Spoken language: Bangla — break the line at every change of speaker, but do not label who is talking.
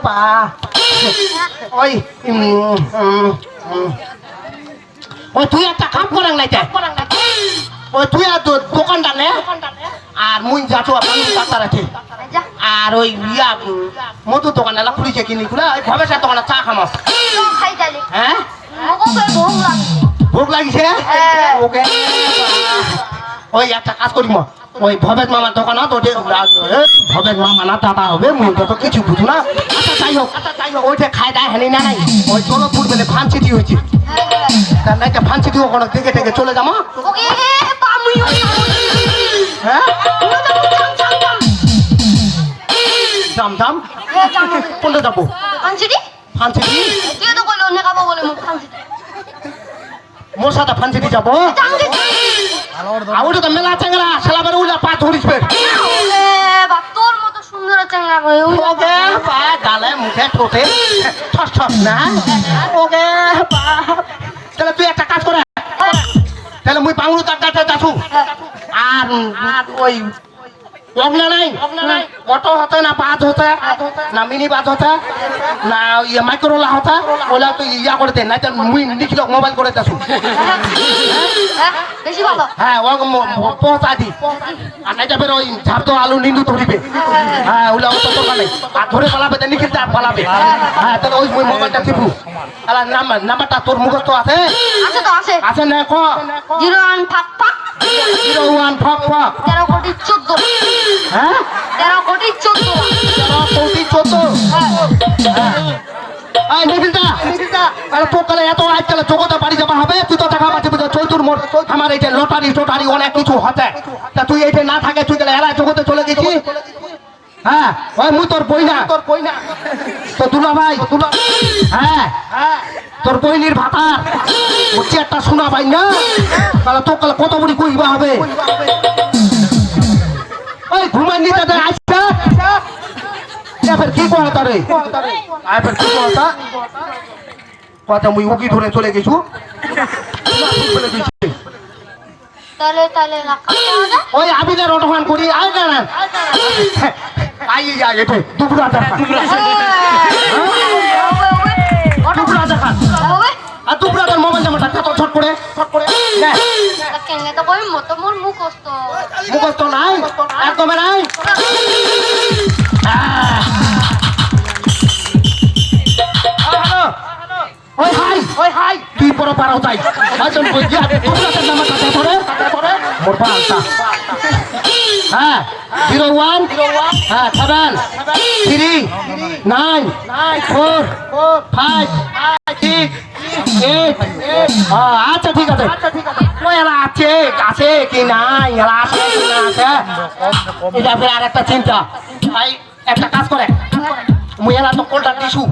বা ওই ওই তুই একটা কাম করেন নাই ওই তুই আর দোকানদার নে আর মুই যাচ্ছ আপনি ডাক্তার আছে আর ওই ইয়া মধুর দোকানে খুলিছে কিনি খুলে ওই ভবেশের দোকানে চা খামাস হ্যাঁ ভোগ লাগিছে ওকে ওই একটা কাজ করি ওই ভবেশ মামার দোকান ভবেশ মামা না দাদা হবে মুই তো কিছু বুঝু না আচ্ছা যাই হোক ওইটা খাই দায় হেনি না নাই ওই চলপুর বেলে ফানসিটি হয়েছে তার নাইটা ফানসিটি ওখানে দেখে দেখে চলে যাবো হ্যাঁ দাম দাম কোনটা যাবো ফানসিটি মোর সাথে ফানসিটি যাবো ওটা তো মেলা চাঙ্গলা সেলাবার উলা পা ধরিস
তোর মতো সুন্দর চাঙ্গা
ওকে পা গালে মুখে ঠোঁটে ঠস ঠস না ওকে তাহলে তুই একটা কাজ করে তাহলে মুই বাংলু তার যাচ্ছু আর ওই অগ্না নাই অটো হতে না বাস হতে না মিনি বাস হতে না ইয়ে মাইক্রোলা হতে ওলা তুই ইয়া করে দে নাই তো মুই লিখিল মোবাইল করে যাচ্ছু হ্যাঁ ও পৌঁছা দি আর নাই যাবে ওই ঝাপ তো আলু নিন্দু ধরিবে হ্যাঁ ওলা অত দরকার নেই আর ধরে পালাবে তো লিখিল পালাবে হ্যাঁ তাহলে ওই মোবাইলটা টিপু আলা নাম্বারটা তোর মুখস্থ আছে আছে না ক
01 ফাক ফাক
01 ফাক ফাক
13 কোটি 14
হ্যাঁ
13 কোটি
14 এই নিখিলটা আরে তো কালে এত আজকাল জগতে বাড়ি যাবা হবে তুই তো দেখা পাচ্ছিস চৈতুর মোড় আমার এইটা লটারি টোটারি অনেক কিছু হতে তা তুই এইটা না থাকে তুই গেলে এরা জগতে চলে গেছি হ্যাঁ ওই মুই তোর বই না তো দুলা ভাই হ্যাঁ তোর বইনির ভাতার হচ্ছে একটা শোনা ভাই না তাহলে তো কালে কত বড়ি কইবা হবে ওই ঘুমাই নিতে দে আইসা এবার কি কথা রে এবার কি কথা মুই উকি ধরে চলে গেছু
তাহলে
ওই আবিদের অটোখান করি আয় না আই এটে দুপুরা দেখান দুপুরা দেখান আর দুপুরাদের মোবাইল জামাটা কত ছট করে মুখস্থ নাই একদমে নাই ওই হাই তুই পরে পারাও তাই আজন বুঝিয়া দুপুরাদের নাম্বারটা ধরে মোর পালটা হ্যাঁ 01 হ্যাঁ 7 3 9 4 5 6 8 আচ্ছা ঠিক আছে ওই এলা আছে কি নাই এলা আছে কি না আছে এটা ফের আর একটা চিন্তা ভাই একটা কাজ করে মুই এলা তো কোলটা টিস্যু